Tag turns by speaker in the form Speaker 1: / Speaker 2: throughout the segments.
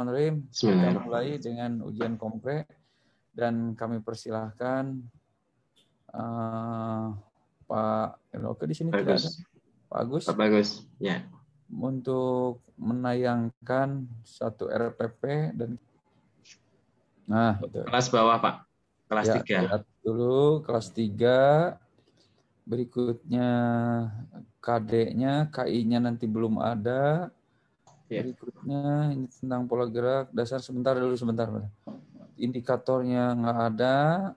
Speaker 1: Bismillahirrahmanirrahim. Kita mulai dengan ujian kompre dan kami persilahkan Pak Eloke di sini tidak ada. Pak Agus.
Speaker 2: Pak Bagus, ya.
Speaker 1: Untuk menayangkan satu RPP dan itu.
Speaker 2: Kelas bawah, Pak. Kelas
Speaker 1: ya,
Speaker 2: 3.
Speaker 1: Lihat dulu kelas 3. Berikutnya KD-nya, KI-nya nanti belum ada.
Speaker 2: Ya.
Speaker 1: Berikutnya ini tentang pola gerak dasar sebentar. Indikatornya nggak ada.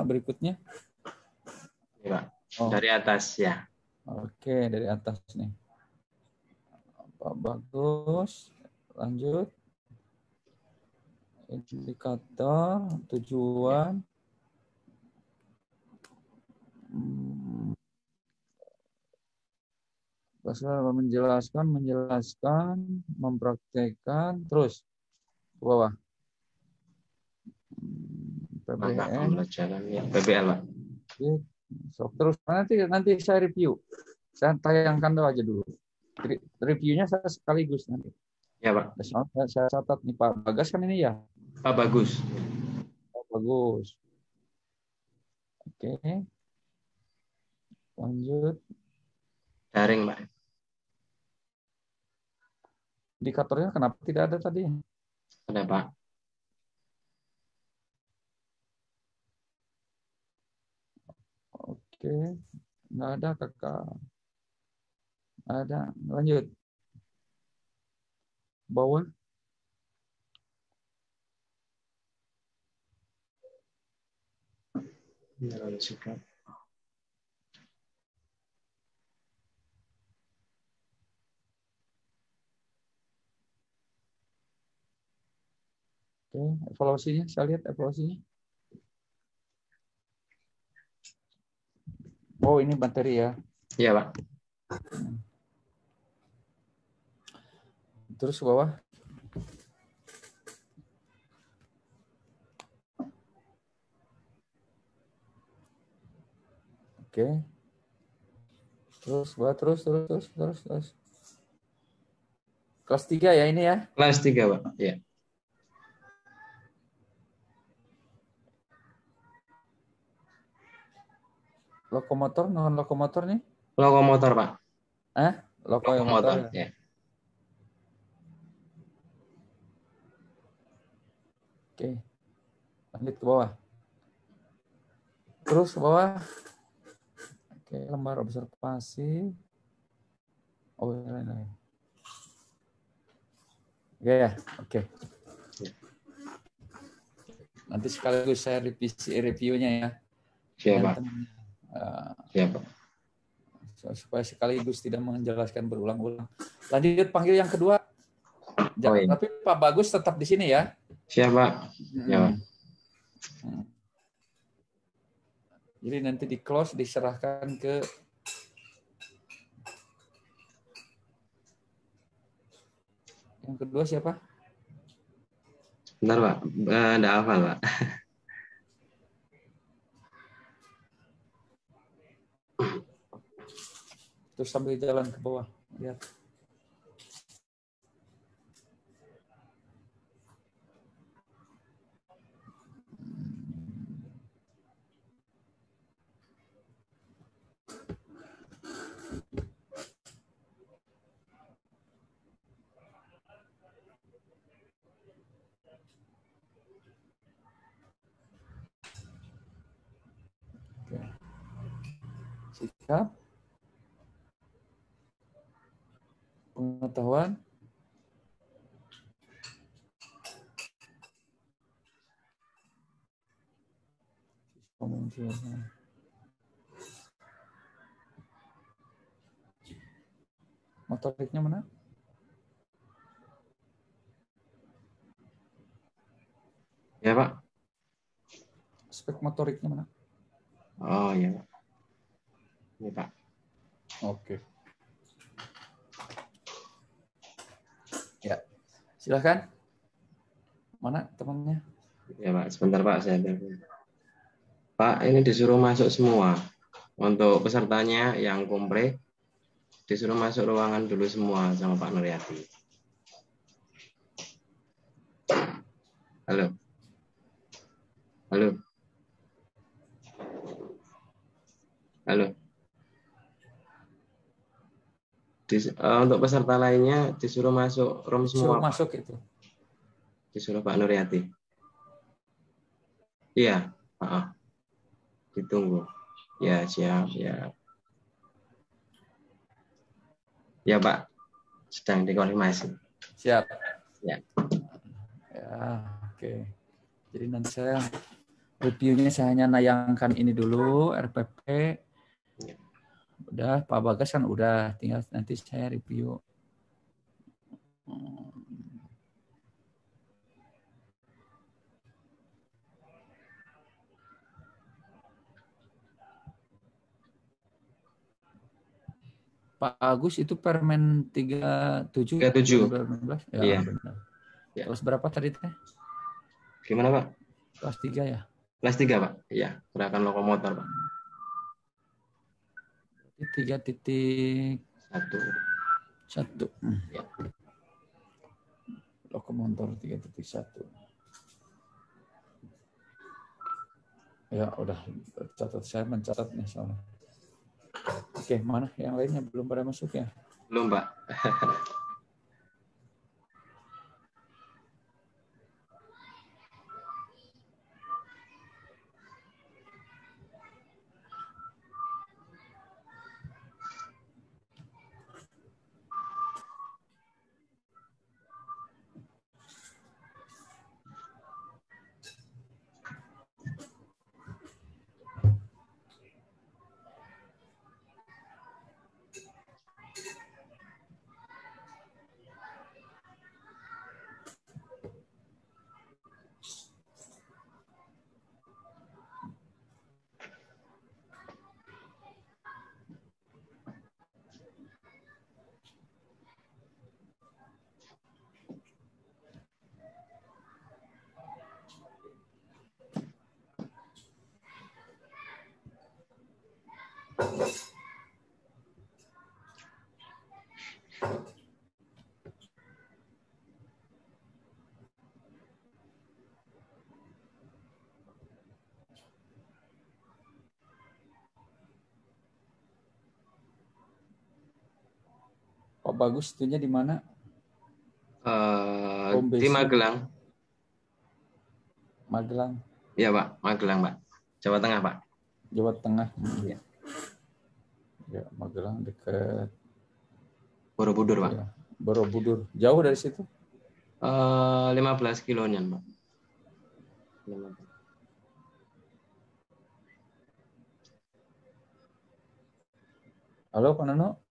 Speaker 1: Berikutnya.
Speaker 2: Ya, Pak. Dari atas ya.
Speaker 1: Oke, dari atas nih. Pak Bagus, lanjut. Indikator, tujuan. Menjelaskan, mempraktekkan, terus ke bawah. PBN,
Speaker 2: ya, PBL, Pak.
Speaker 1: Terus nanti saya review. Saya tayangkan aja dulu. Reviewnya saya sekaligus nanti.
Speaker 2: Ya, Pak.
Speaker 1: Saya catat nih Pak Bagas kan ini ya.
Speaker 2: Pak Bagus.
Speaker 1: Pak Bagus. Oke. Lanjut.
Speaker 2: Daring, Pak.
Speaker 1: Indikatornya kenapa tidak ada tadi?
Speaker 2: Ada, Pak.
Speaker 1: Oke. Nggak ada, Kakak. Nggak ada. Lanjut. Bawah. Oke, evaluasinya, saya lihat evaluasinya. Oh, ini materi ya?
Speaker 2: Iya, Pak.
Speaker 1: Terus ke bawah. Oke. Terus, bawah, terus. Kelas 3 ya ini ya?
Speaker 2: Kelas 3, Pak. Iya.
Speaker 1: Lokomotor, non lokomotor nih?
Speaker 2: Lokomotor, Pak.
Speaker 1: Lokomotor
Speaker 2: ya.
Speaker 1: Oke. Lanjut ke bawah. Terus ke bawah. Oke, lembar observasi. Oh, ini. Ya, oke. Nanti sekaligus saya reviewnya ya.
Speaker 2: Siap, Pak. Siap, Pak.
Speaker 1: Supaya sekaligus tidak menjelaskan berulang-ulang. Lanjut panggil yang kedua. Tapi Pak Bagus tetap di sini ya.
Speaker 2: Siap, Pak. Ya, Pak.
Speaker 1: Jadi nanti di close diserahkan ke yang kedua siapa?
Speaker 2: Bentar, Pak. Nggak hafal, Pak.
Speaker 1: Terus sambil jalan ke bawah. Lihat. Sikap, pengetahuan, motoriknya mana?
Speaker 2: Ya, Pak.
Speaker 1: Aspek motoriknya mana?
Speaker 2: Oh, iya, Pak. Ini, Pak.
Speaker 1: Oke. Ya, silakan. Mana temannya?
Speaker 2: Ya, Pak. Sebentar, Pak. Saya Pak, ini disuruh masuk semua. Untuk pesertanya yang komplit, Disuruh masuk ruangan dulu semua sama Pak Nuryati. Halo. Halo. Halo. Untuk peserta lainnya disuruh masuk room
Speaker 1: Suruh
Speaker 2: semua, Pak.
Speaker 1: masuk itu.
Speaker 2: Disuruh Pak Nuryati. Iya, ditunggu. Ya, siap, ya. Ya, Pak. Sedang dikonfirmasi.
Speaker 1: Siap.
Speaker 2: Ya.
Speaker 1: Ya, oke. Jadi nanti saya reviewnya saya hanya nayangkan ini dulu RPP.
Speaker 2: Ya.
Speaker 1: Udah Pak Bagas kan udah, tinggal nanti saya review. Pak Agus itu Permen 37
Speaker 2: 37.
Speaker 1: 2019. Ya,
Speaker 2: Iya.
Speaker 1: benar.
Speaker 2: Ya.
Speaker 1: Kelas berapa tadi teh?
Speaker 2: Gimana, Pak?
Speaker 1: Kelas 3 ya?
Speaker 2: Kelas 3, Pak. Iya, gerakan lokomotor, Pak.
Speaker 1: 3.1.
Speaker 2: Ya.
Speaker 1: Lokomotor 3.1. Ya, udah catat, saya mencatat nih soalnya. Oke, mana yang lainnya belum pada masuk ya?
Speaker 2: Belum, Pak.
Speaker 1: Pak Bagus itunya di mana? Home
Speaker 2: Di
Speaker 1: base-nya
Speaker 2: Magelang.
Speaker 1: Magelang.
Speaker 2: Iya, Pak. Magelang, Pak. Jawa Tengah, Pak.
Speaker 1: Jawa Tengah.
Speaker 2: Ya.
Speaker 1: Ya, Magelang dekat
Speaker 2: Borobudur, Pak.
Speaker 1: ya, Borobudur. Jauh dari situ?
Speaker 2: 15 kilonya, Pak.
Speaker 1: Halo, Pak Nono.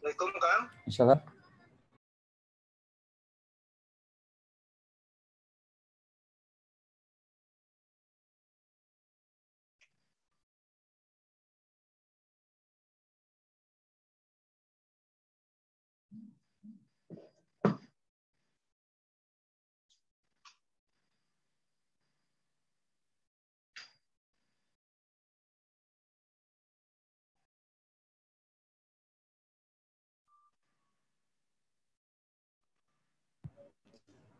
Speaker 3: Assalamualaikum, Kang.
Speaker 1: Salam.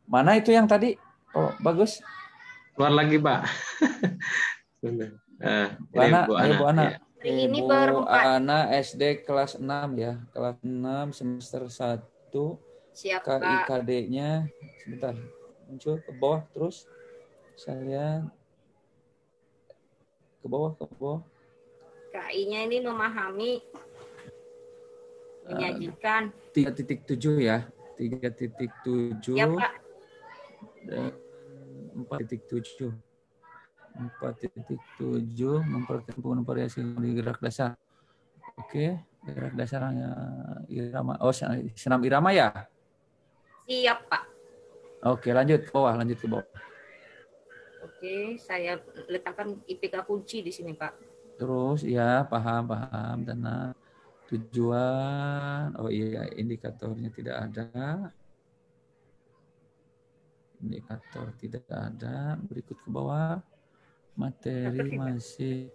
Speaker 1: Mana itu yang tadi? Oh, bagus.
Speaker 2: Keluar lagi, Pak. Ini Bu
Speaker 1: Ayo
Speaker 2: Ana.
Speaker 1: Bu Ana.
Speaker 2: Ya.
Speaker 4: Ini
Speaker 1: Bu
Speaker 4: baru 4.
Speaker 1: Ana SD kelas 6 ya. Kelas 6 semester 1.
Speaker 4: Siap, Pak.
Speaker 1: KIKD-nya sebentar. Muncul ke bawah terus. Saya lihat ke bawah.
Speaker 4: KI-nya ini memahami, menyajikan.
Speaker 1: 3.7 ya. 3.7.
Speaker 4: Ya, Pak.
Speaker 1: Dan 4.7. 4.7 memperhatikan penggunaan variasi di gerak dasar. Oke, gerak dasarnya irama. Oh, senam irama ya?
Speaker 4: Siap, Pak.
Speaker 1: Oke, lanjut ke bawah.
Speaker 4: Oke, saya letakkan IPK kunci di sini, Pak.
Speaker 1: Terus ya, paham. Tenang. Tujuan, oh iya, indikatornya tidak ada. Berikut ke bawah. Materi masih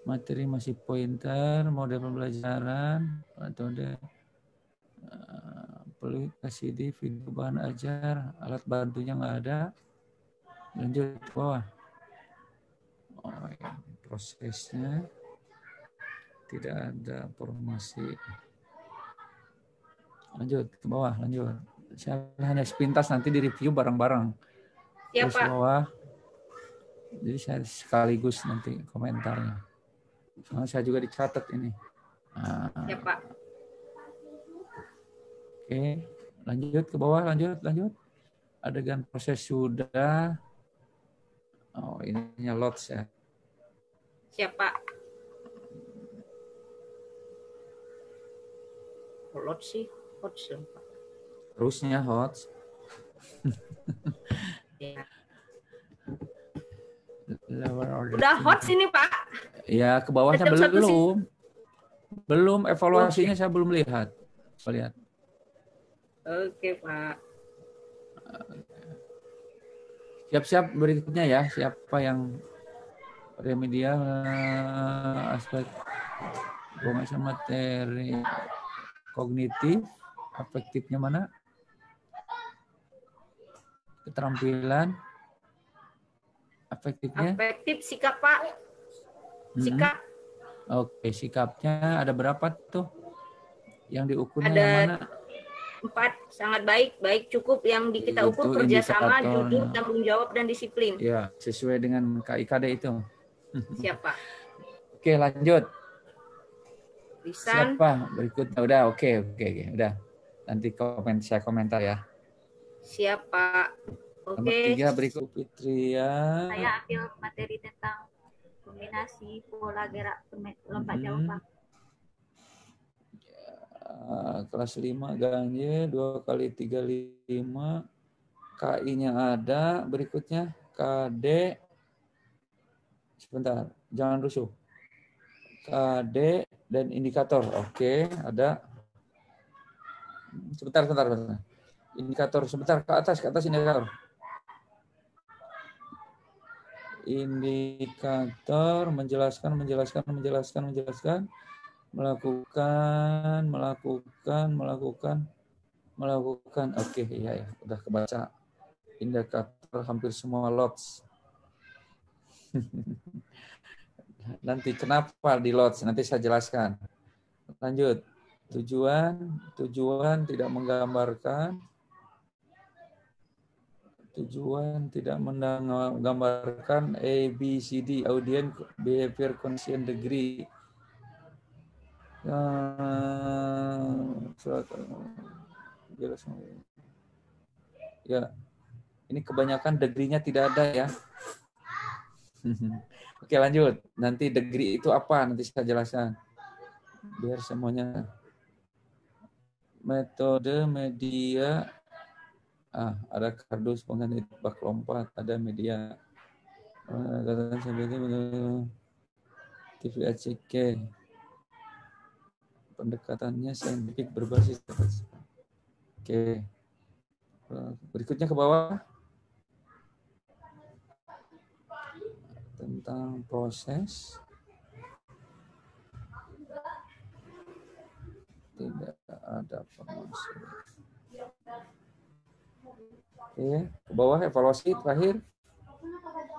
Speaker 1: Materi masih pointer, mode pembelajaran, metode aplikasi di video bahan ajar, alat bantunya nggak ada. Lanjut ke bawah. Oh, ini prosesnya tidak ada formasi. Lanjut ke bawah, lanjut. Saya hanya sepintas nanti di review bareng-bareng.
Speaker 4: Ya,
Speaker 1: Terus
Speaker 4: Pak.
Speaker 1: bawah. Jadi saya sekaligus nanti komentarnya. Soalnya saya juga dicatat ini. Nah,
Speaker 4: Ya, Pak.
Speaker 1: oke, lanjut ke bawah, lanjut. Adegan proses sudah. Oh, ininya lots ya.
Speaker 4: Siap, Pak. Lot sih, hot sih, Pak.
Speaker 1: Terusnya hot.
Speaker 4: Ya.
Speaker 1: Lower order.
Speaker 4: Udah hot sini, Pak.
Speaker 1: Ya, ke bawahnya
Speaker 4: Jam 1 sih.
Speaker 1: belum evaluasinya saya belum lihat. Saya lihat.
Speaker 4: Oke, Pak.
Speaker 1: Siap-siap berikutnya ya. Siapa yang remedial aspek penguasaan materi kognitif, afektifnya mana? Keterampilan, afektifnya?
Speaker 4: Afektif sikap, Pak. Sikap.
Speaker 1: Oke, sikapnya ada berapa tuh? Yang diukurnya
Speaker 4: Ada
Speaker 1: yang mana?
Speaker 4: 4, sangat baik, baik cukup. Yang kita ukur
Speaker 1: Itu
Speaker 4: kerjasama,
Speaker 1: indikatornya.
Speaker 4: jujur, tanggung jawab, dan disiplin.
Speaker 1: Ya, sesuai dengan KIKD itu.
Speaker 4: Siapa?
Speaker 1: Oke, lanjut.
Speaker 4: Lisan.
Speaker 1: Siapa berikutnya? Udah, oke. Udah. Nanti saya komentar ya.
Speaker 4: Siapa?
Speaker 1: Nomor
Speaker 4: Oke.
Speaker 1: 3 berikut Fitria.
Speaker 3: Saya ambil materi tentang kombinasi pola gerak lompat jauh, Pak.
Speaker 1: Kelas 5 Ganye 2 kali 35. KI-nya ada. Berikutnya KD. Sebentar, jangan rusuh. KD dan indikator. Oke, ada. Sebentar. Indikator sebentar ke atas indikator. Indikator menjelaskan, melakukan. Oke, ya, udah kebaca. Indikator hampir semua lots. Nanti kenapa di lots? Nanti saya jelaskan. Lanjut. Tujuan tidak menggambarkan. ABCD, audience behavior conscient degree. Ya, ini kebanyakan degree-nya tidak ada ya. Oke, lanjut. Nanti degree itu apa? Nanti saya jelaskan. Biar semuanya. Metode media. Ada kardus pengganti bak lompat. Ada media. Katakan sebagai TV ACK. Pendekatannya saintifik berbasis. Oke. Berikutnya ke bawah. Tentang proses. Tidak ada formasi. Oke, ke bawah evaluasi terakhir.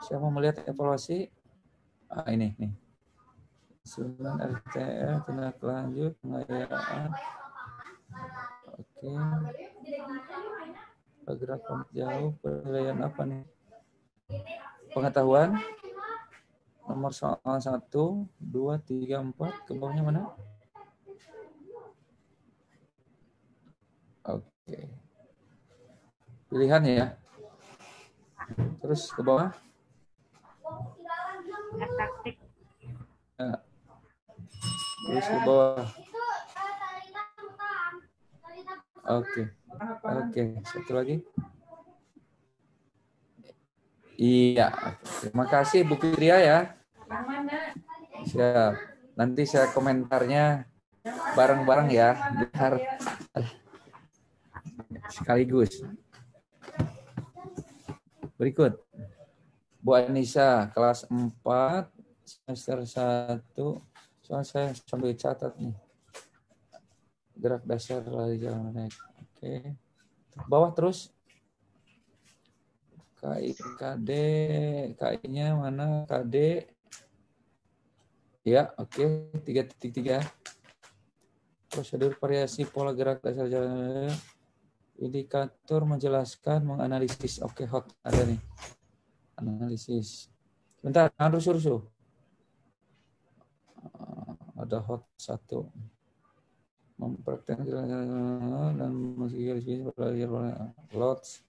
Speaker 1: Saya mau melihat evaluasi. Ini nih. Susunan RTL, tindak lanjut, pengayaan. Oke. Bergerak jauh, penilaian apa nih? Pengetahuan. Nomor soal 1, 2, 3, 4. Ke bawahnya mana? Oke. Pilihan ya. Terus ke bawah. Ya. Terus ke bawah. Oke. Satu lagi. Iya. Terima kasih Bu Fitria ya. Siap. Nanti saya komentarnya bareng-bareng ya. Biar sekaligus. Berikut. Bu Anissa, kelas 4, semester 1. Soalnya saya sambil catat nih. Gerak dasar lari jalan naik. Oke. Bawah terus. KI, KD. KI-nya mana? KD. Ya, oke. 3.3. Prosedur variasi pola gerak dasar jalan. Indikator menjelaskan, menganalisis. Oke, hot. Ada nih. Analisis. Bentar, jangan rusuh-rusuh. Ada hot 1. Mempraktekkan dan menggarisbawahi belajar lots.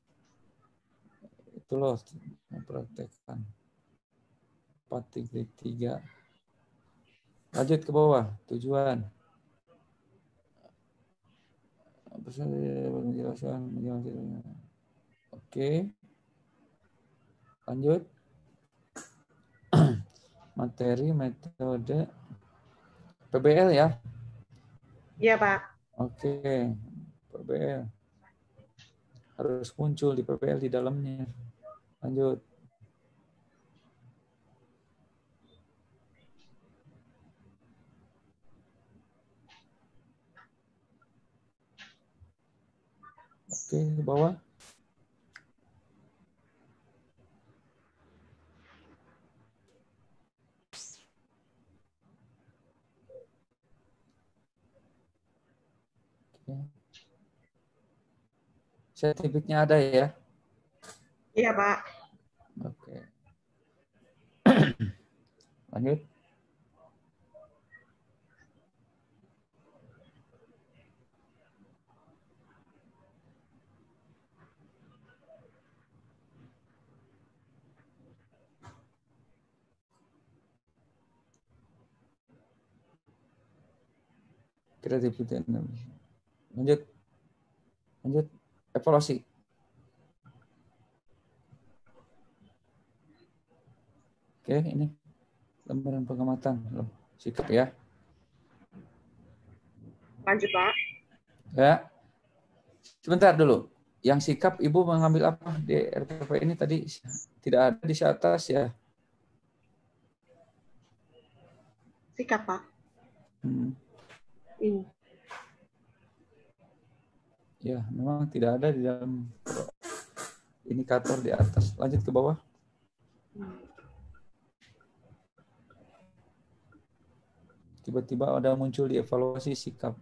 Speaker 1: Itu loh mempraktekkan 4.3. Lanjut ke bawah. Tujuan. Menjelaskan. Oke. Lanjut. Materi, metode. PBL ya?
Speaker 5: Iya, Pak.
Speaker 1: Oke. PBL. Harus muncul di PBL di dalamnya. Lanjut. Oke, ke bawah. Oke. Sertifikatnya ada ya?
Speaker 5: Iya, Pak.
Speaker 1: Oke. Lanjut. Kreativitas. Lanjut. Lanjut. Evaluasi. Oke, ini lembaran pengamatan. Loh, sikap ya.
Speaker 5: Lanjut, Pak.
Speaker 1: Ya. Sebentar dulu. Yang sikap Ibu mengambil apa di RPP ini tadi tidak ada di atas ya?
Speaker 5: Sikap, Pak. Ini.
Speaker 1: Ya, memang tidak ada di dalam indikator di atas. Lanjut ke bawah. Tiba-tiba ada muncul di evaluasi sikap.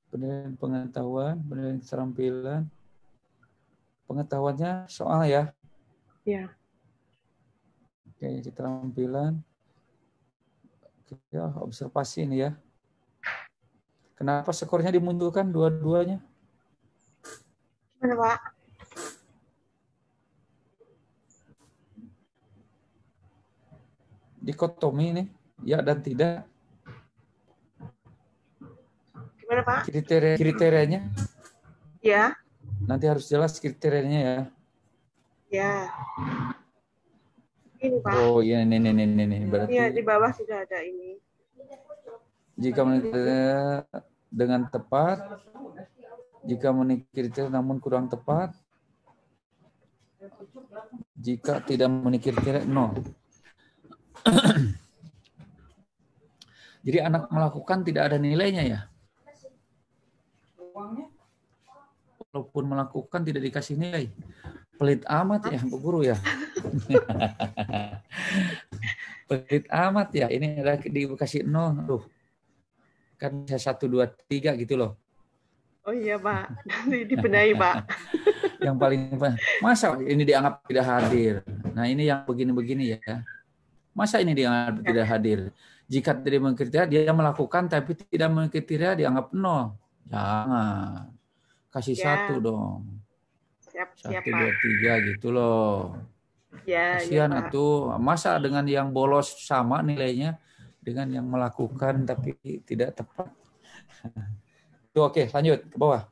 Speaker 1: Penilaian pengetahuan, penilaian keterampilan. Pengetahuannya soal ya?
Speaker 5: Ya.
Speaker 1: Oke, keterampilan. Oke, ya, observasi ini ya. Kenapa skornya dimunculkan dua-duanya?
Speaker 5: Gimana, Pak?
Speaker 1: Dikotomi ini, ya dan tidak.
Speaker 5: Gimana, Pak?
Speaker 1: Kriterianya?
Speaker 5: Ya.
Speaker 1: Nanti harus jelas kriterianya ya.
Speaker 5: Ya. Ini, Pak.
Speaker 1: Oh iya, ini. Berarti
Speaker 5: Iya, di bawah sudah ada ini.
Speaker 1: jika menikah dengan tepat, jika menikah kriteria namun kurang tepat, jika tidak menikah kriteria, no. Jadi anak melakukan tidak ada nilainya ya? Walaupun melakukan tidak dikasih nilai. Pelit amat ya Bu Guru ya. Pelit amat ya. Ini ada dikasih 0. Tuh. Kan saya 1, 2, 3 gitu loh.
Speaker 5: Oh iya, Pak. Nanti dibenahi, Pak.
Speaker 1: Yang paling masa ini dianggap tidak hadir. Nah, ini yang begini-begini ya. Masa ini dianggap tidak hadir? Jika tidak mengkriteria, dia melakukan tapi tidak mengkriteria dianggap 0. Jangan. Kasih ya. 1 dong.
Speaker 5: Siap,
Speaker 1: 1, 2, 3 gitu loh.
Speaker 5: Ya,
Speaker 1: kasihan
Speaker 5: ya,
Speaker 1: atuh. Masa dengan yang bolos sama nilainya dengan yang melakukan tapi tidak tepat. Itu oke, lanjut ke bawah.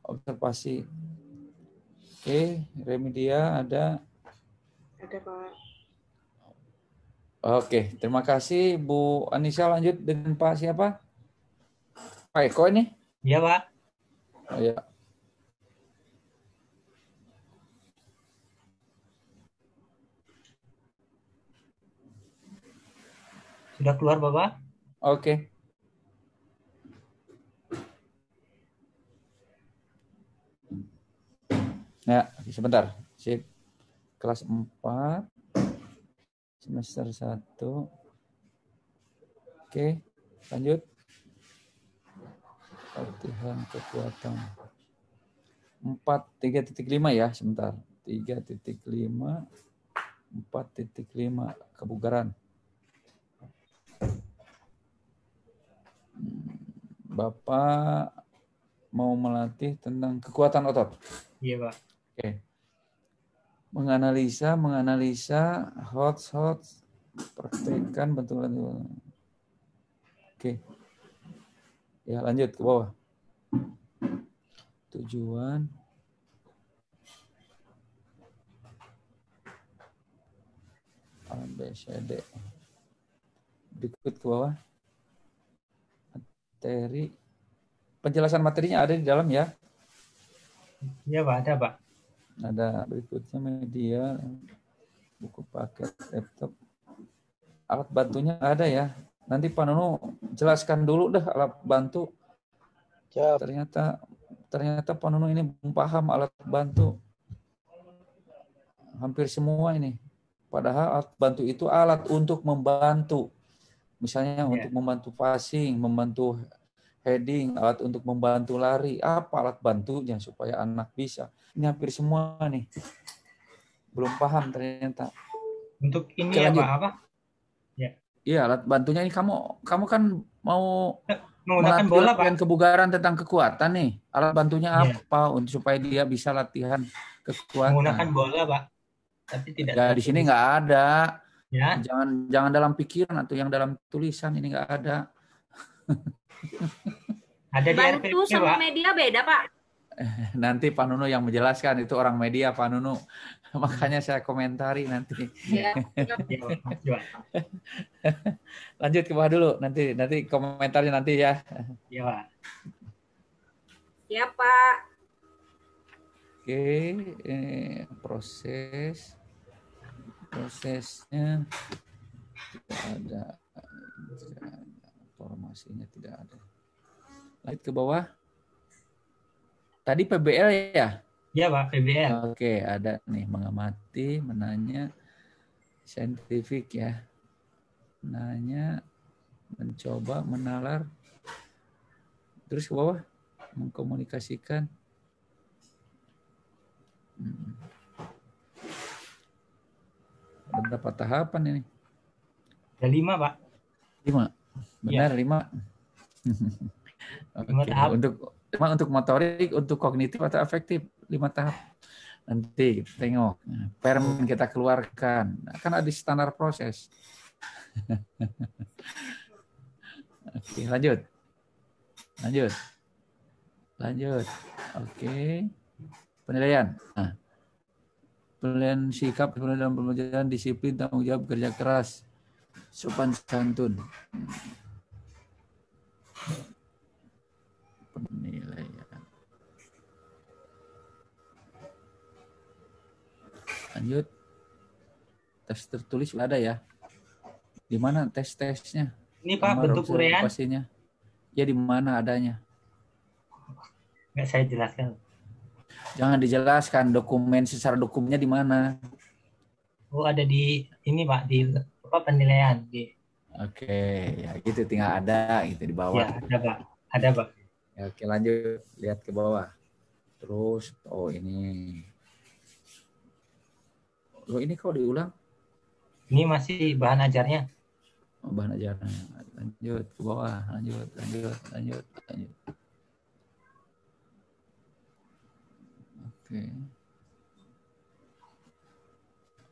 Speaker 1: Observasi. Oke, remedia ada.
Speaker 5: Ada, Pak.
Speaker 1: Oke, terima kasih Bu Anissa. Lanjut dengan Pak siapa? Pak Eko ini?
Speaker 6: Iya, Pak.
Speaker 1: Oh ya.
Speaker 6: Sudah keluar Bapak?
Speaker 1: Oke. Ya, sebentar. Sip. Kelas 4, semester 1. Oke, lanjut. Latihan kekuatan. 3.5 ya, sebentar. 3.5, 4.5 kebugaran. Bapak mau melatih tentang kekuatan otot.
Speaker 6: Iya Pak.
Speaker 1: Oke. Menganalisa, hot, praktekkan bentuk-bentuk. Oke. Ya, lanjut ke bawah. Tujuan. A, B, C, D. Berikut ke bawah. Materi. Penjelasan materinya ada di dalam ya.
Speaker 6: Iya Pak, ada Pak.
Speaker 1: Ada berikutnya media, buku paket, laptop. Alat bantunya ada ya. Nanti Pak Nunu jelaskan dulu dah alat bantu.
Speaker 2: Siap.
Speaker 1: Ternyata Pak Nunu ini belum paham alat bantu. Hampir semua ini. Padahal alat bantu itu alat untuk membantu. Misalnya untuk membantu passing, membantu heading, alat untuk membantu lari. Apa alat bantunya supaya anak bisa? Ini hampir semua nih. Belum paham ternyata.
Speaker 6: Untuk ini
Speaker 1: Oke,
Speaker 6: ya
Speaker 1: lanjut.
Speaker 6: Pak, apa?
Speaker 1: Iya, alat bantunya ini kamu kan mau
Speaker 6: Menggunakan
Speaker 1: melatih
Speaker 6: bola
Speaker 1: latihan
Speaker 6: Pak.
Speaker 1: kebugaran tentang kekuatan nih. Alat bantunya apa untuk supaya dia bisa latihan kekuatan?
Speaker 6: Menggunakan bola Pak. Tapi tidak
Speaker 1: Ya di sini nggak ada.
Speaker 6: Ya.
Speaker 1: Jangan dalam pikiran atau yang dalam tulisan, ini nggak ada.
Speaker 6: Ada di
Speaker 4: Bantu
Speaker 6: RPP
Speaker 4: sama
Speaker 6: Pak.
Speaker 4: media beda Pak.
Speaker 1: Nanti Pak Nunu yang menjelaskan, itu orang media Pak Nunu. Makanya saya komentari nanti.
Speaker 4: Ya.
Speaker 1: Lanjut ke bawah dulu, nanti komentarnya nanti ya.
Speaker 6: Iya Pak.
Speaker 4: Ya Pak.
Speaker 1: Oke, prosesnya tidak ada, formasinya tidak ada. Lanjut ke bawah. Tadi PBL ya?
Speaker 6: Iya Pak, PBL.
Speaker 1: Oke, ada nih, mengamati, menanya, saintifik ya. Menanya, mencoba, menalar. Terus ke bawah, mengkomunikasikan. Ada berapa tahapan ini?
Speaker 6: Ada 5 Pak.
Speaker 1: 5. Benar, ya. 5. Oke. Untuk motorik, untuk kognitif atau afektif, 5 tahap. Nanti kita tengok. Permen kita keluarkan. Kan ada standar proses. Oke, lanjut. Oke. Penilaian. Nah, penilaian sikap, penilaian dalam pembelajaran, disiplin, tanggung jawab, kerja keras, sopan santun. Penilaian. Lanjut. Tes tertulis ada ya. Di mana tes-tesnya?
Speaker 6: Ini Pak, bentuk urean.
Speaker 1: Pastinya. Ya, di mana adanya?
Speaker 6: Nggak saya jelaskan.
Speaker 1: Jangan dijelaskan secara dokumennya di mana?
Speaker 6: Oh, ada di ini Pak, di penilaian di.
Speaker 1: Oke, ya gitu, tinggal ada gitu di bawah.
Speaker 6: Ya, ada Pak.
Speaker 1: Ya, oke, lanjut, lihat ke bawah. Terus, ini kok diulang?
Speaker 6: Ini masih bahan ajarnya.
Speaker 1: Bahan ajarnya. Lanjut ke bawah, lanjut. Oke.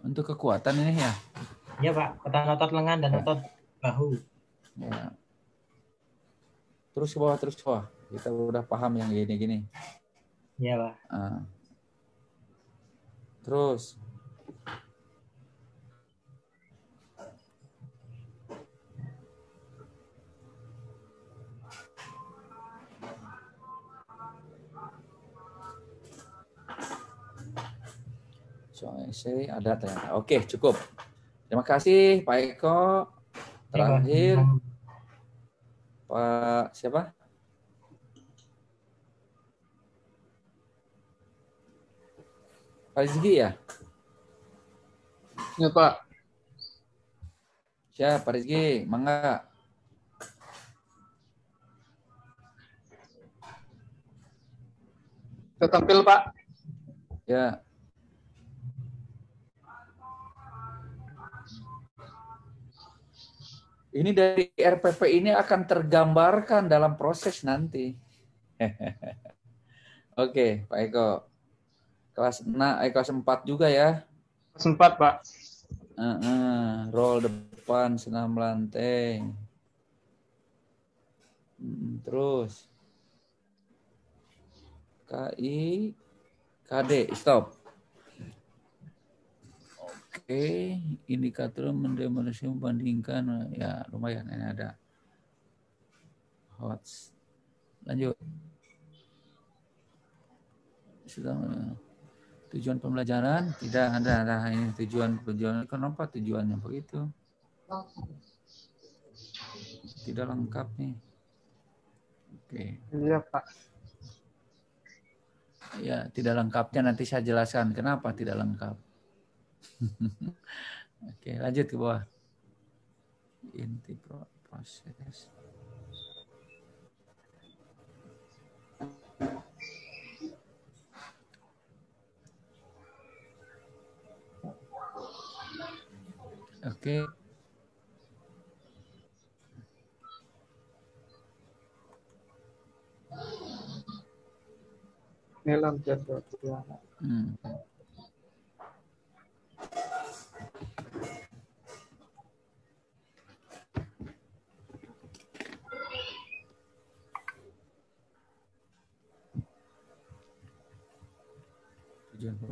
Speaker 1: Untuk kekuatan ini ya?
Speaker 6: Iya Pak, otot lengan dan otot bahu.
Speaker 1: Ya. Terus ke bawah. Kita udah paham yang gini-gini.
Speaker 6: Iya Pak.
Speaker 1: Terus. Soal essay ada ternyata. Oke, cukup. Terima kasih Pak Eko. terakhir Pak siapa? Pak Rizky ya?
Speaker 2: Ya, Pak.
Speaker 1: Siap, Pak Rizky, mangga.
Speaker 2: Saya tampil, Pak.
Speaker 1: Ya. Ini dari RPP ini akan tergambarkan dalam proses nanti. Oke, Pak Eko. Kelas 4 juga ya.
Speaker 2: Sempat, Pak.
Speaker 1: Roll depan, senam lantai. Terus. KI, KD, stop. Oke, indikator mendemonstrasi membandingkan, ya lumayan ini ada. HOTS. Lanjut. Sudah tujuan pembelajaran tidak ada ini tujuan kenapa tujuannya begitu? Tidak lengkap nih. Oke.
Speaker 2: Iya, Pak.
Speaker 1: Ya, tidak lengkapnya nanti saya jelaskan kenapa tidak lengkap. Oke, lanjut ke bawah. Inti proses. Oke.
Speaker 2: Dalam jadwal.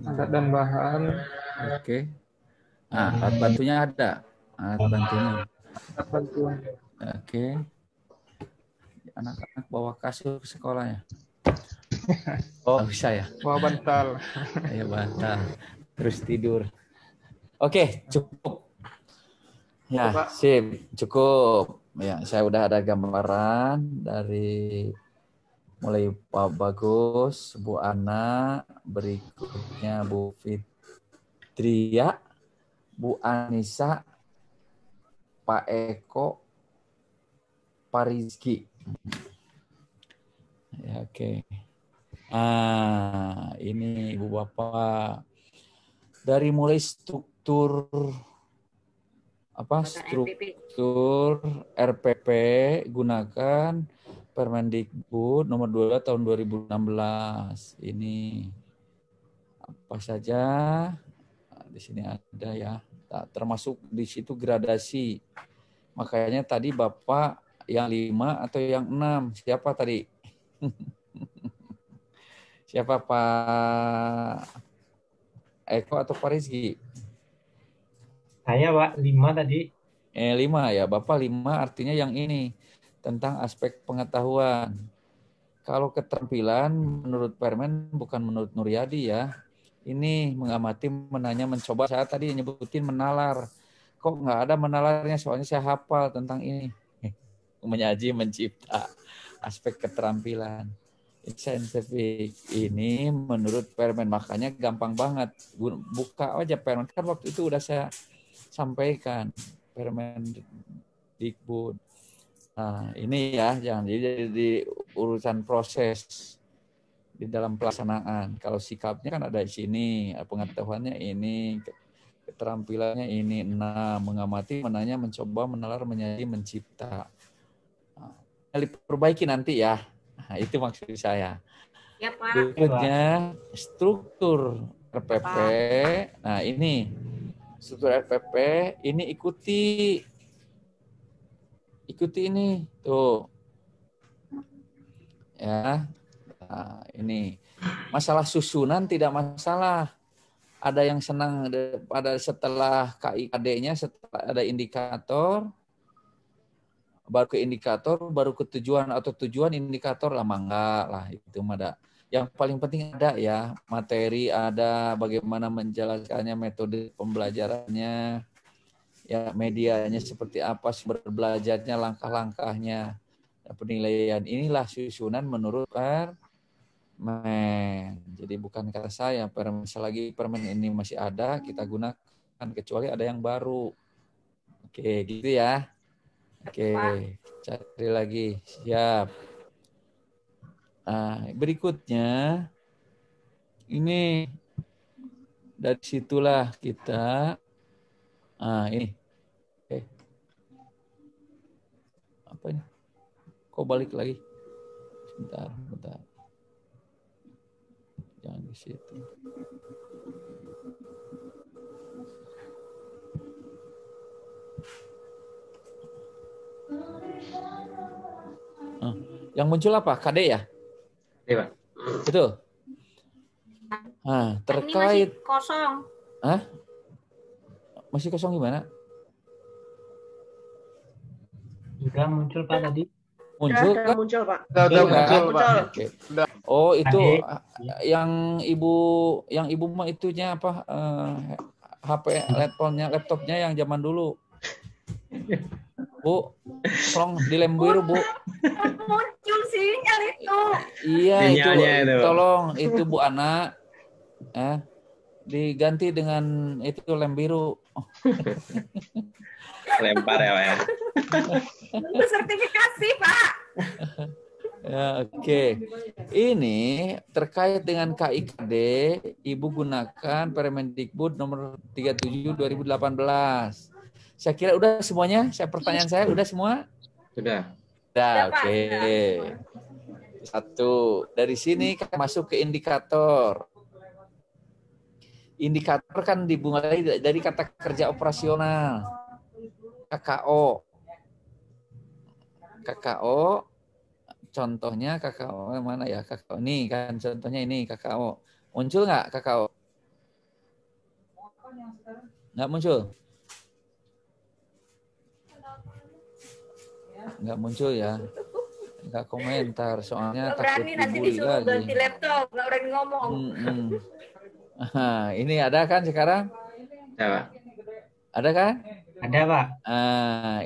Speaker 2: Alat dan bahan.
Speaker 1: Oke. Alat bantunya ada. Alat bantunya.
Speaker 2: Alat bantuan.
Speaker 1: Oke. Anak-anak bawa kasur ke sekolah ya? Oh, bisa ya?
Speaker 2: Bawa bantal.
Speaker 1: Ayo bantal. Terus tidur. Oke, cukup. Ya, sip. Cukup. Ya, saya udah ada gambaran dari mulai Pak Bagus, Bu Ana, berikutnya Bu Fitria, Bu Anissa, Pak Eko, Pak Rizky. Ya, oke. Ini Ibu Bapak. Dari mulai struktur RPP gunakan Permendikbud nomor 2 tahun 2016. Ini apa saja? Di sini ada ya. Termasuk di situ gradasi. Makanya tadi Bapak yang 5 atau yang 6? Siapa tadi? Siapa Pak Eko atau Pak Rizky?
Speaker 6: Saya Pak 5 tadi.
Speaker 1: 5 ya. Bapak 5 artinya yang ini. Tentang aspek pengetahuan. Kalau keterampilan menurut Permen bukan menurut Nuryadi ya. Ini mengamati, menanya, mencoba. Saya tadi nyebutin menalar. Kok nggak ada menalarnya? Soalnya saya hafal tentang ini. Menyaji, mencipta. Aspek keterampilan. Saintifik ini menurut Permen. Makanya gampang banget. Buka aja Permen. Kan waktu itu udah saya sampaikan. Permen Dikbud. Nah, ini ya, jangan jadi di urusan proses di dalam pelaksanaan. Kalau sikapnya kan ada di sini, pengetahuannya ini, keterampilannya ini. Nah, mengamati, menanya, mencoba, menalar, menyaji, mencipta. Nah, diperbaiki nanti ya. Nah, itu maksud saya.
Speaker 4: Ya, Pak.
Speaker 1: Berikutnya struktur RPP. Nah, ini struktur RPP ini ikuti ini tuh ya. Nah, ini masalah susunan tidak masalah. Ada yang senang pada setelah KIKD-nya setelah ada indikator, baru ke indikator, baru ke tujuan atau tujuan indikator lama enggak lah, itu ada. Yang paling penting ada ya materi, ada bagaimana menjelaskannya, metode pembelajarannya ya medianya seperti apa, sumber belajarnya, langkah-langkahnya, penilaian. Inilah susunan menurut permen. Jadi bukan kata saya, permen selagi permen ini masih ada, kita gunakan kecuali ada yang baru. Oke, gitu ya. Oke, cari lagi. Siap. Nah, berikutnya ini dari situlah kita ini. Oke. Apa ini? Kok balik lagi? Bentar. Jangan di situ. Yang muncul apa? KD ya?
Speaker 2: Iya, Pak.
Speaker 1: Betul.
Speaker 4: Ini masih
Speaker 1: Terkait
Speaker 4: kosong.
Speaker 1: masih kosong gimana?
Speaker 6: Sudah muncul Pak tadi.
Speaker 1: Muncul
Speaker 5: Udah
Speaker 1: kan?
Speaker 5: muncul, Pak.
Speaker 2: Udah
Speaker 1: Udah,
Speaker 2: muncul, Pak.
Speaker 5: Muncul.
Speaker 1: Oke. Oh, itu
Speaker 6: Adik.
Speaker 1: yang ibu mah itunya apa? HP laptopnya yang zaman dulu. Bu, tolong dilem biru, Bu.
Speaker 4: Muncul sinyal itu.
Speaker 1: Iya,
Speaker 2: Sinyalnya itu.
Speaker 1: Tolong itu Bu Ana. Diganti dengan itu lem biru.
Speaker 2: Lempar ya, Pak ya.
Speaker 4: Sertifikasi, Pak.
Speaker 1: Ya, oke. Ini terkait dengan KIKD, Ibu gunakan Permendikbud nomor 37 2018. Saya kira udah semuanya. Pertanyaan saya udah semua?
Speaker 2: Sudah.
Speaker 1: Udah, oke. Satu. Dari sini kita masuk ke indikator. Indikator kan dimulai dari kata kerja operasional. KKO. Contohnya KKO mana ya? KKO ini kan contohnya ini KKO. Muncul nggak KKO? Nggak muncul? Nggak muncul ya? Nggak komentar soalnya
Speaker 4: Nggak
Speaker 1: takut
Speaker 4: berani nanti
Speaker 1: dibully
Speaker 4: disuruh
Speaker 1: lagi.
Speaker 4: ganti laptop. Nggak berani ngomong.
Speaker 1: Ini ada kan sekarang?
Speaker 2: Ya, Pak.
Speaker 1: Ada kan?
Speaker 6: Ada Pak.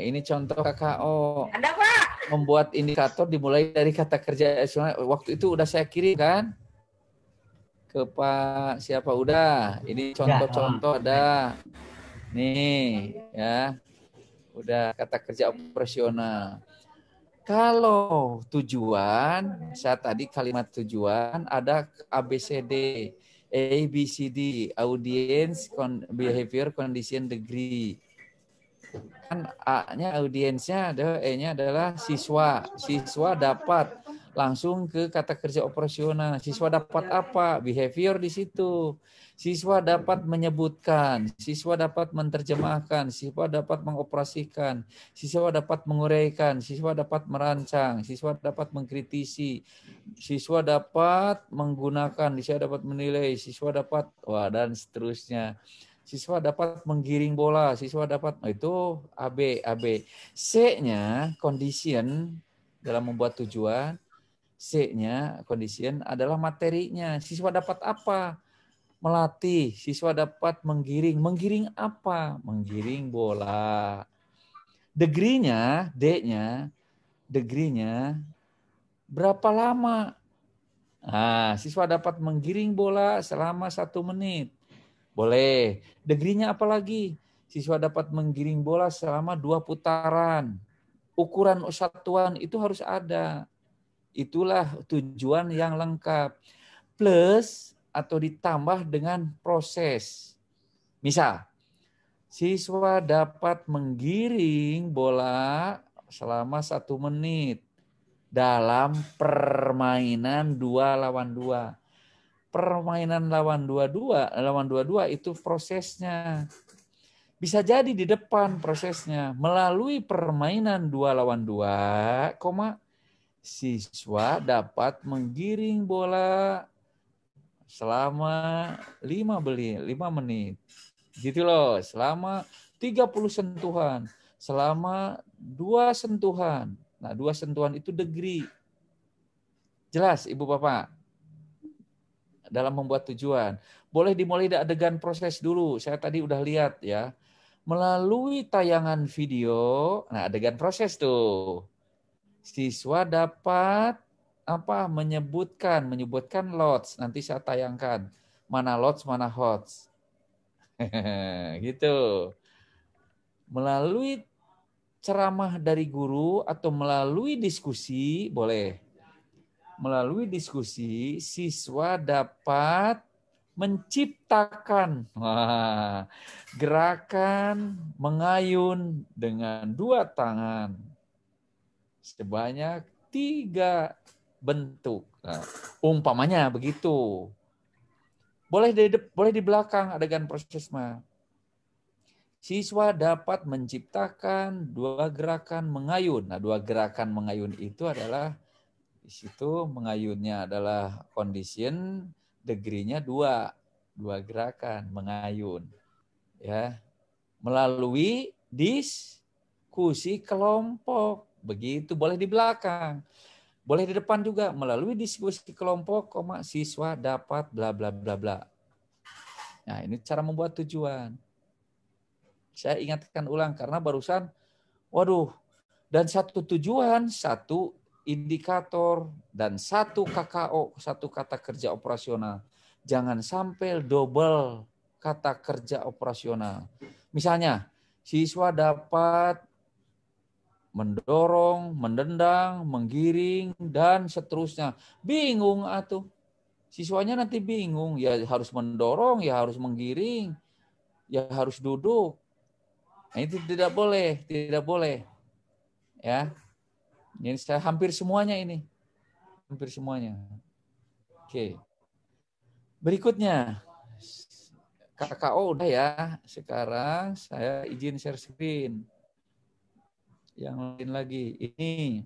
Speaker 1: Ini contoh KKO.
Speaker 4: Ada, Pak.
Speaker 1: Membuat indikator dimulai dari kata kerja operasional. Waktu itu udah saya kirim kan ke Pak siapa udah. Ini contoh-contoh ada. Nih ya. Udah kata kerja operasional. Kalau tujuan, saya tadi kalimat tujuan ada ABCD. ABCD, audience, behavior, condition, degree. Kan A-nya audiensnya, E-nya adalah siswa. Siswa dapat langsung ke kata kerja operasional. Siswa dapat apa? Behavior di situ. Siswa dapat menyebutkan, siswa dapat menerjemahkan, siswa dapat mengoperasikan, siswa dapat menguraikan, siswa dapat merancang, siswa dapat mengkritisi, siswa dapat menggunakan, siswa dapat menilai, siswa dapat dan seterusnya. Siswa dapat menggiring bola, siswa dapat itu AB. C-nya condition dalam membuat tujuan. C-nya condition adalah materinya. Siswa dapat apa? Melatih. Siswa dapat menggiring. Menggiring apa? Menggiring bola. Degree-nya, D-nya, degree-nya berapa lama? Siswa dapat menggiring bola selama 1 menit. Boleh. Degree-nya apa lagi? Siswa dapat menggiring bola selama 2 putaran. Ukuran satuan itu harus ada. Itulah tujuan yang lengkap. Plus atau ditambah dengan proses. Misal, siswa dapat menggiring bola selama 1 menit dalam permainan 2 lawan 2. Permainan lawan 2-2 itu prosesnya. Bisa jadi di depan prosesnya. Melalui permainan 2 lawan 2, siswa dapat menggiring bola selama 5 menit. Gitu loh, selama 30 sentuhan. Selama 2 sentuhan. Nah, 2 sentuhan itu degree. Jelas, Ibu Bapak? Dalam membuat tujuan. Boleh dimulai dari adegan proses dulu. Saya tadi udah lihat ya. Melalui tayangan video, nah adegan proses tuh. Siswa dapat menyebutkan lots. Nanti saya tayangkan mana lots, mana hots. Gitu. Melalui ceramah dari guru atau melalui diskusi boleh. Melalui diskusi siswa dapat menciptakan gerakan mengayun dengan 2 tangan sebanyak 3 bentuk. Nah, umpamanya begitu. Boleh di belakang adegan proses mah. Siswa dapat menciptakan 2 gerakan mengayun. Nah, 2 gerakan mengayun itu adalah di situ mengayunnya adalah condition, degree-nya 2 gerakan mengayun. Ya. Melalui diskusi kelompok. Begitu boleh di belakang. Boleh di depan juga. Melalui diskusi kelompok, siswa dapat bla bla bla bla. Nah, ini cara membuat tujuan. Saya ingatkan ulang karena barusan, waduh, dan 1 tujuan, 1 indikator, dan 1 KKO, 1 kata kerja operasional. Jangan sampai double kata kerja operasional. Misalnya, siswa dapat mendorong, mendendang, menggiring, dan seterusnya. Bingung atuh. Siswanya nanti bingung, ya harus mendorong, ya harus menggiring, ya harus duduk. Nah, itu tidak boleh. Ya. Ini saya hampir semuanya ini. Hampir semuanya. Oke. Berikutnya. KKO udah ya. Sekarang saya izin share screen. Yang lain lagi. Ini.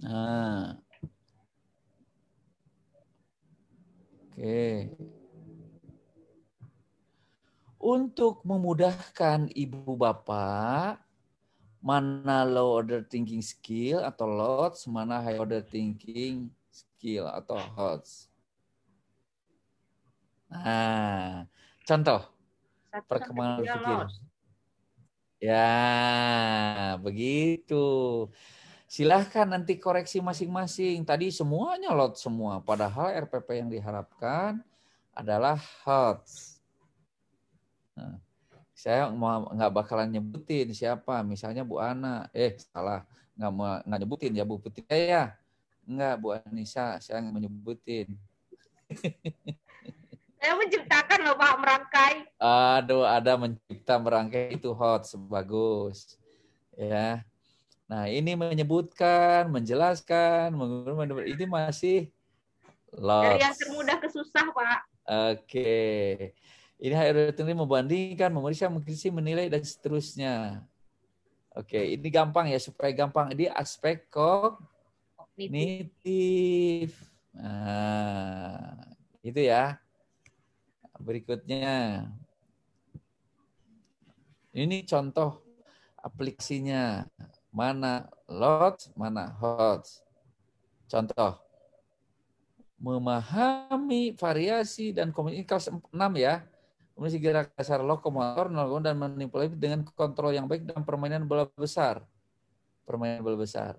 Speaker 1: Nah. Oke. Untuk memudahkan ibu bapak, mana low order thinking skill atau lots, mana high order thinking skill atau HOTS. Nah, contoh
Speaker 4: 1
Speaker 1: perkembangan
Speaker 4: sampai 3
Speaker 1: pikir.
Speaker 4: lots.
Speaker 1: Ya, begitu. Silahkan nanti koreksi masing-masing. Tadi semuanya lot semua. Padahal RPP yang diharapkan adalah HOTS. Nah, saya nggak bakalan nyebutin siapa. Misalnya Bu Ana. Salah. Nggak nyebutin ya Bu Putri ya. Enggak, Bu Anissa. Saya nggak menyebutin.
Speaker 4: Saya menciptakan loh Pak, merangkai.
Speaker 1: Aduh, ada mencipta merangkai itu HOTS. Bagus. Ya. Nah, ini menyebutkan, menjelaskan, ini masih
Speaker 4: Dari yang
Speaker 1: lots.
Speaker 4: termudah ke susah, Pak.
Speaker 1: Oke. Ini harus membandingkan, memeriksa, mengkritisi, menilai, dan seterusnya. Oke, ini gampang ya, supaya gampang. Ini aspek kognitif. Nah, itu ya. Berikutnya. Ini contoh aplikasinya. Mana lots, mana HOTS. Contoh. Memahami variasi dan komunikasi kelas 6 ya. Komunikasi gerak dasar lokomotor dan manipulatif dengan kontrol yang baik dan permainan bola besar. Permainan bola besar.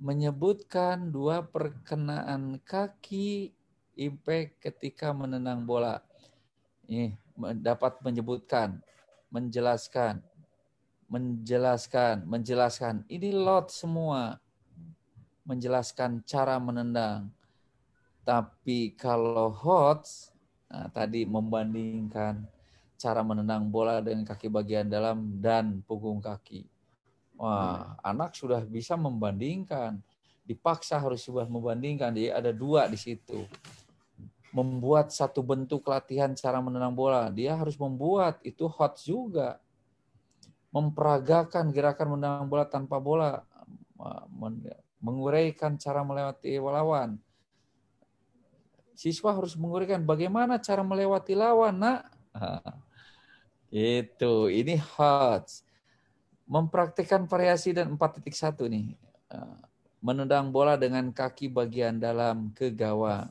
Speaker 1: Menyebutkan 2 perkenaan kaki impact ketika menendang bola. Ini dapat menyebutkan, menjelaskan. Ini lot semua. Menjelaskan cara menendang. Tapi kalau HOTS, nah, tadi membandingkan cara menendang bola dengan kaki bagian dalam dan punggung kaki. Wah, anak sudah bisa membandingkan. Dipaksa harus sudah membandingkan. Jadi ada 2 di situ. Membuat 1 bentuk latihan cara menendang bola. Dia harus membuat, itu HOTS juga. Memperagakan gerakan menendang bola tanpa bola. Menguraikan cara melewati lawan. Siswa harus menguraikan bagaimana cara melewati lawan, nak. Itu, ini HOTS. Mempraktikkan variasi dan 4.1 nih. Menendang bola dengan kaki bagian dalam ke gawang.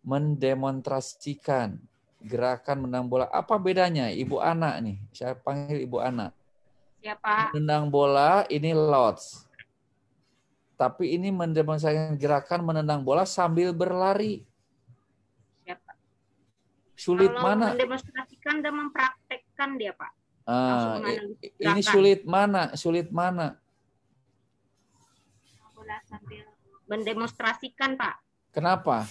Speaker 1: mendemonstrasikan gerakan menendang bola. Apa bedanya Ibu Ana nih? Saya panggil Ibu Ana.
Speaker 4: Siapa?
Speaker 1: Menendang bola ini lots. Tapi ini mendemonstrasikan gerakan menendang bola sambil berlari.
Speaker 4: Siapa?
Speaker 1: Sulit
Speaker 4: Kalau
Speaker 1: mana?
Speaker 4: mendemonstrasikan dan mempraktekkan dia, Pak.
Speaker 1: Ah,
Speaker 4: Menganalisis
Speaker 1: ini
Speaker 4: gerakan.
Speaker 1: sulit mana? Sulit mana?
Speaker 3: Bola sambil
Speaker 4: Mendemonstrasikan, Pak.
Speaker 1: Kenapa?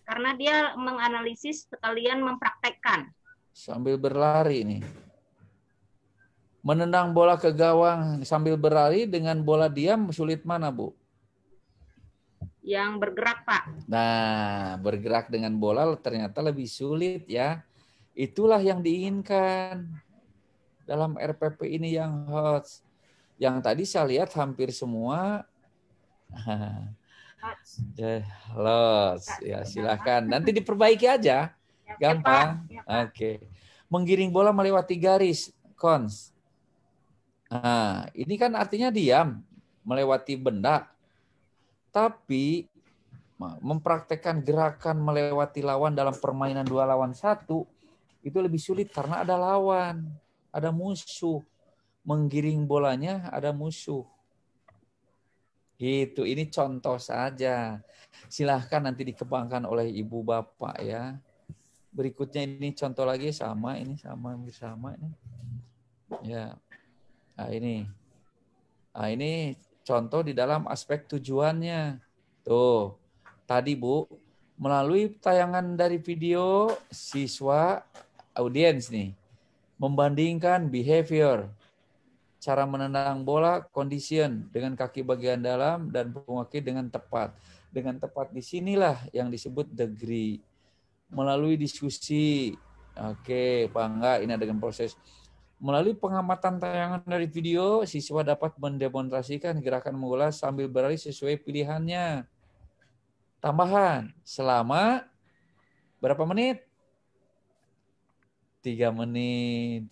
Speaker 4: Karena dia menganalisis sekalian mempraktekkan.
Speaker 1: Sambil berlari nih. Menendang bola ke gawang sambil berlari dengan bola diam sulit mana, Bu?
Speaker 4: Yang bergerak, Pak.
Speaker 1: Nah, bergerak dengan bola ternyata lebih sulit ya. Itulah yang diinginkan dalam RPP ini yang hot. Yang tadi saya lihat hampir semua los. Ya, silakan. Nanti diperbaiki aja. Gampang. Oke. Menggiring bola melewati garis, cons. Nah, ini kan artinya diam, melewati benda. Tapi mempraktekkan gerakan melewati lawan dalam permainan 2 lawan 1 itu lebih sulit karena ada lawan, ada musuh. Menggiring bolanya ada musuh. Gitu, ini contoh saja. Silahkan nanti dikembangkan oleh ibu bapak ya. Berikutnya ini contoh lagi sama, ini sama bersama ini. Ya. Nah ini contoh di dalam aspek tujuannya. Tuh, tadi Bu, melalui tayangan dari video siswa audiens nih, membandingkan behavior, cara menendang bola, condition dengan kaki bagian dalam dan punggung dengan tepat. Dengan tepat di sinilah yang disebut degree. Melalui diskusi, oke, bangga ini dengan proses. Melalui pengamatan tayangan dari video, siswa dapat mendemonstrasikan gerakan bola sambil berlari sesuai pilihannya. Tambahan, selama berapa menit? 3 menit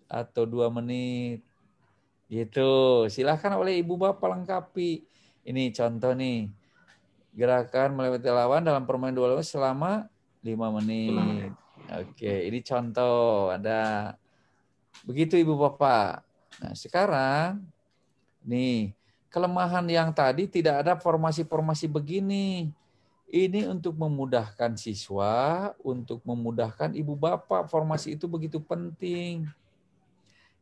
Speaker 1: atau 2 menit. Gitu. Silahkan oleh ibu bapak lengkapi. Ini contoh nih. Gerakan melewati lawan dalam permainan 2 lawan selama 5 menit. Oke, ini contoh. Ada. Begitu ibu bapak. Nah, sekarang nih, kelemahan yang tadi tidak ada formasi-formasi begini. Ini untuk memudahkan siswa, untuk memudahkan ibu bapak. Formasi itu begitu penting.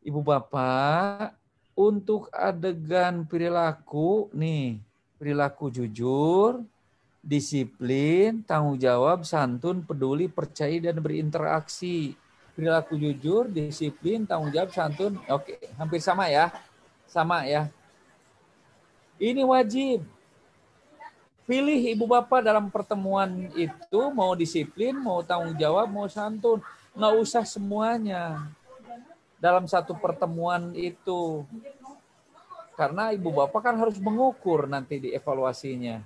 Speaker 1: Ibu bapak, untuk adegan perilaku, nih, perilaku jujur, disiplin, tanggung jawab, santun, peduli, percaya, dan berinteraksi. Perilaku jujur, disiplin, tanggung jawab, santun. Oke, hampir sama ya. Sama ya. Ini wajib. Pilih ibu bapak dalam pertemuan itu, mau disiplin, mau tanggung jawab, mau santun. Nggak usah semuanya dalam satu pertemuan itu. Karena ibu bapak kan harus mengukur nanti di evaluasinya,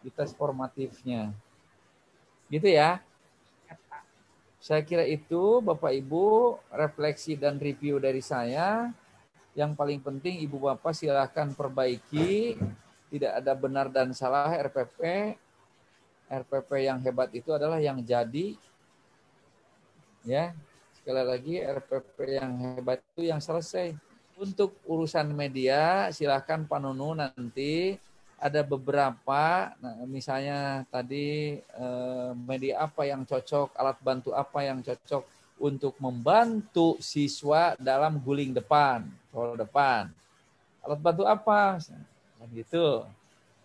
Speaker 1: di tes formatifnya. Gitu ya. Saya kira itu Bapak Ibu, refleksi dan review dari saya. Yang paling penting ibu bapak silakan perbaiki. Tidak ada benar dan salah RPP. RPP yang hebat itu adalah yang jadi. Ya, sekali lagi RPP yang hebat itu yang selesai. Untuk urusan media silakan Pak Nunu nanti ada beberapa, nah, misalnya tadi media apa yang cocok, alat bantu apa yang cocok untuk membantu siswa dalam guling depan, roll depan. Alat bantu apa? Nah, gitu.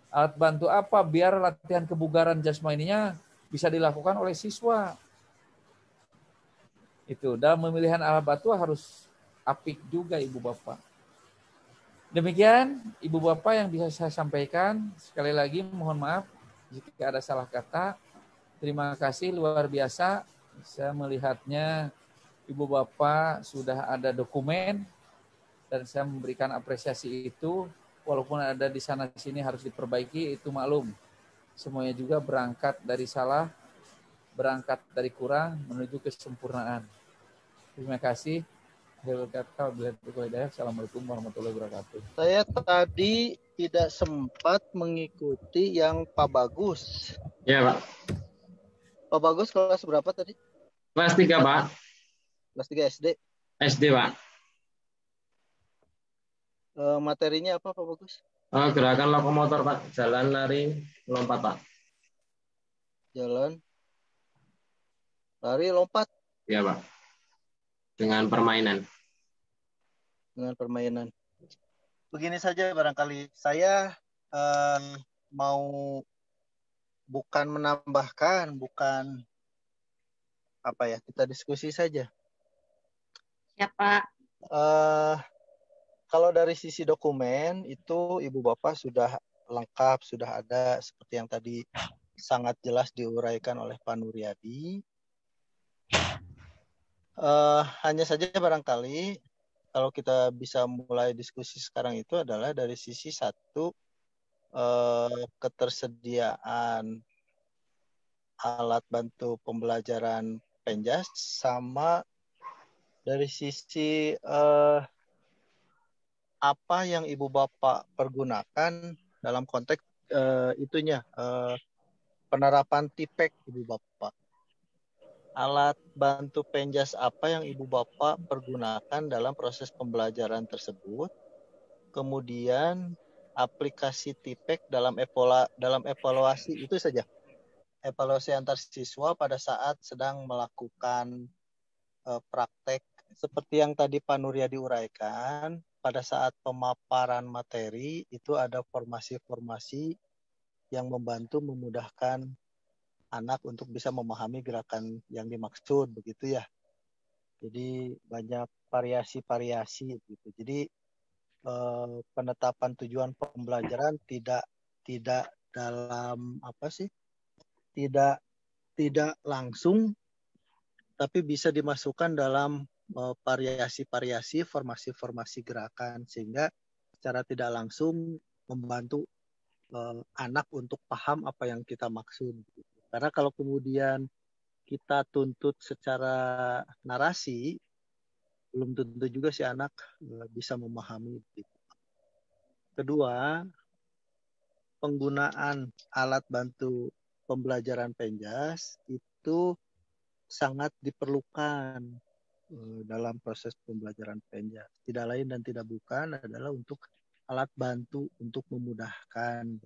Speaker 1: Alat bantu apa biar latihan kebugaran jasmaninya bisa dilakukan oleh siswa. Itu dalam pemilihan alat bantu harus apik juga Ibu Bapak. Demikian Ibu Bapak yang bisa saya sampaikan. Sekali lagi mohon maaf jika ada salah kata. Terima kasih luar biasa. Saya melihatnya Ibu Bapak sudah ada dokumen dan saya memberikan apresiasi itu. Walaupun ada di sana sini harus diperbaiki, itu maklum. Semuanya juga berangkat dari salah, berangkat dari kurang menuju kesempurnaan. Terima kasih. Assalamualaikum warahmatullahi wabarakatuh.
Speaker 7: Saya tadi tidak sempat mengikuti yang Pak Bagus. Ya, Pak.
Speaker 8: Pak Bagus kelas berapa tadi?
Speaker 7: Kelas 3, Pak.
Speaker 8: Kelas 3 SD.
Speaker 7: SD, Pak.
Speaker 8: Materinya apa Pak Bagus?
Speaker 7: Gerakan lokomotor, Pak. Jalan, lari, lompat, Pak.
Speaker 8: Jalan, lari, lompat
Speaker 7: Ya, Pak. Dengan permainan.
Speaker 8: dengan permainan. Begini saja barangkali saya mau bukan menambahkan, bukan apa ya, kita diskusi saja.
Speaker 4: Siapa?
Speaker 8: Kalau dari sisi dokumen itu Ibu Bapak sudah lengkap, sudah ada seperti yang tadi sangat jelas diuraikan oleh Pak Nuryadi. Hanya saja barangkali kalau kita bisa mulai diskusi sekarang itu adalah dari sisi satu, ketersediaan alat bantu pembelajaran Penjas, sama dari sisi apa yang Ibu Bapak pergunakan dalam konteks penerapan TIPEK Ibu Bapak. Alat bantu Penjas apa yang Ibu Bapak pergunakan dalam proses pembelajaran tersebut. Kemudian aplikasi TIPEK dalam evaluasi, itu saja. Evaluasi antar siswa pada saat sedang melakukan praktek. Seperti yang tadi Pak Nuryadi uraikan, pada saat pemaparan materi itu ada formasi-formasi yang membantu memudahkan anak untuk bisa memahami gerakan yang dimaksud, begitu ya. Jadi banyak variasi-variasi gitu. Jadi penetapan tujuan pembelajaran tidak dalam tidak langsung, tapi bisa dimasukkan dalam variasi-variasi, formasi-formasi gerakan, sehingga secara tidak langsung membantu anak untuk paham apa yang kita maksud. Karena kalau kemudian kita tuntut secara narasi, belum tentu juga si anak bisa memahami. Kedua, penggunaan alat bantu pembelajaran Penjas itu sangat diperlukan dalam proses pembelajaran Penjas. Tidak lain dan tidak bukan adalah untuk alat bantu untuk memudahkan.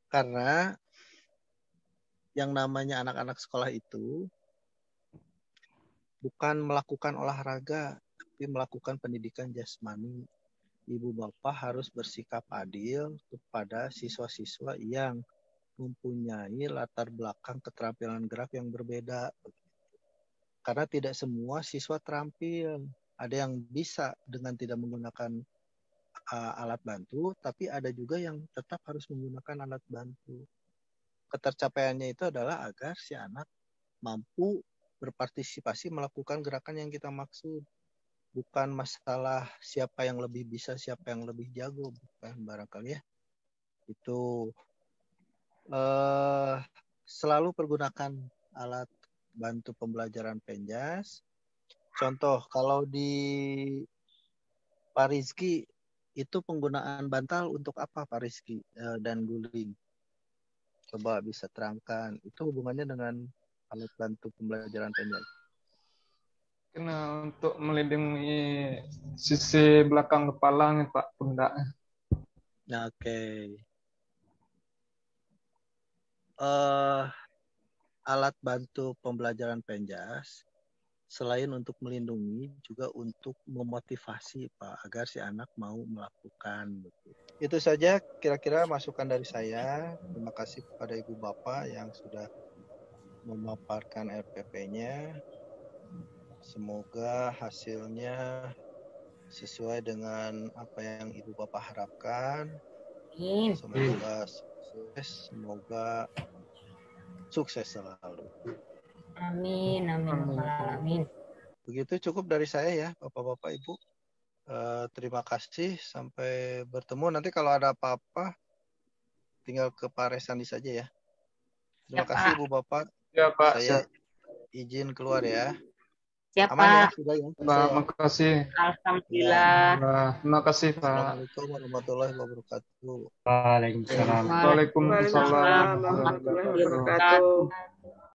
Speaker 8: Karena yang namanya anak-anak sekolah itu bukan melakukan olahraga, tapi melakukan pendidikan jasmani. Ibu Bapak harus bersikap adil kepada siswa-siswa yang mempunyai latar belakang keterampilan gerak yang berbeda. Karena tidak semua siswa terampil. Ada yang bisa dengan tidak menggunakan alat bantu, tapi ada juga yang tetap harus menggunakan alat bantu. Ketercapaiannya itu adalah agar si anak mampu berpartisipasi melakukan gerakan yang kita maksud. Bukan masalah siapa yang lebih bisa, siapa yang lebih jago, bukan, barangkali ya. Itu selalu pergunakan alat bantu pembelajaran Penjas. Contoh, kalau di Pak Rizky, itu penggunaan bantal untuk apa Pak Rizky dan guling? Coba bisa terangkan, itu hubungannya dengan alat bantu pembelajaran Penjas.
Speaker 9: Karena untuk melindungi sisi belakang kepala nih Pak, pundak.
Speaker 8: Oke. Alat bantu pembelajaran Penjas selain untuk melindungi juga untuk memotivasi Pak agar si anak mau melakukan. Itu saja kira-kira masukan dari saya. Terima kasih kepada Ibu Bapak yang sudah memaparkan RPP-nya. Semoga hasilnya sesuai dengan apa yang Ibu Bapak harapkan. Semoga sukses, semoga sukses selalu.
Speaker 4: Amin, amin.
Speaker 8: Begitu cukup dari saya ya, Bapak-Bapak, Ibu. Terima kasih, sampai bertemu. Nanti kalau ada apa-apa, tinggal ke Pak Resandi saja ya. Terima kasih Ibu Bapak.
Speaker 9: Ya Pak.
Speaker 8: Saya izin keluar ya.
Speaker 4: Siap,
Speaker 8: Aman ya,
Speaker 4: Pak.
Speaker 8: sudah ya.
Speaker 9: Pak, makasih.
Speaker 4: Alhamdulillah.
Speaker 9: Nah, terima kasih Pak.
Speaker 8: Assalamualaikum warahmatullahi wabarakatuh.
Speaker 6: Waalaikumsalam.
Speaker 9: Waalaikumsalam
Speaker 5: Waalaikumsalam
Speaker 9: warahmatullahi
Speaker 5: warahmatullahi
Speaker 9: wabarakatuh.
Speaker 5: wabarakatuh.